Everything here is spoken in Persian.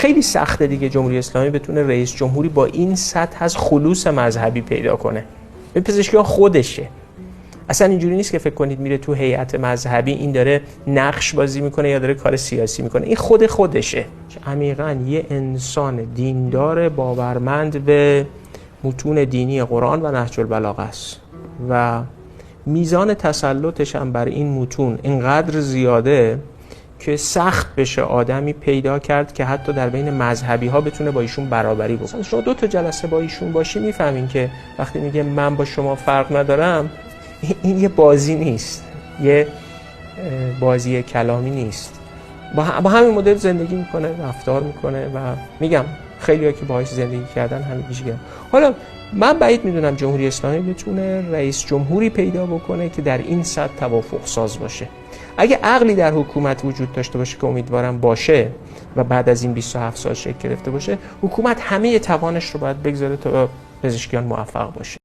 خیلی سخته دیگه جمهوری اسلامی بتونه رئیس جمهوری با این سطح از خلوص مذهبی پیدا کنه. این پزشکی ها خودشه. اصلا اینجوری نیست که فکر کنید میره تو هیئت مذهبی این داره نقش بازی میکنه یا داره کار سیاسی میکنه. این خودشه. عمیقاً یه انسان دیندار باورمند به متون دینی قرآن و نهج البلاغه است و میزان تسلطش هم بر این متون اینقدر زیاده که سخت بشه آدمی پیدا کرد که حتی در بین مذهبی ها بتونه با ایشون برابری بکنه. شما 2 تا جلسه با ایشون باشی میفهمین که وقتی میگه من با شما فرق ندارم، این یه بازی نیست، یه بازی کلامی نیست. با همین مدل زندگی میکنه، رفتار میکنه و میگم خیلی‌ها که باهاش زندگی کردن همین میگم. حالا من بعید میدونم جمهوری اسلامی بتونه رئیس جمهوری پیدا بکنه که در این سطح توافق ساز باشه. اگه عقلی در حکومت وجود داشته باشه که امیدوارم باشه و بعد از این 27 سال شکل گرفته باشه، حکومت همه توانش رو باید بگذاره تا پزشکیان موفق باشه.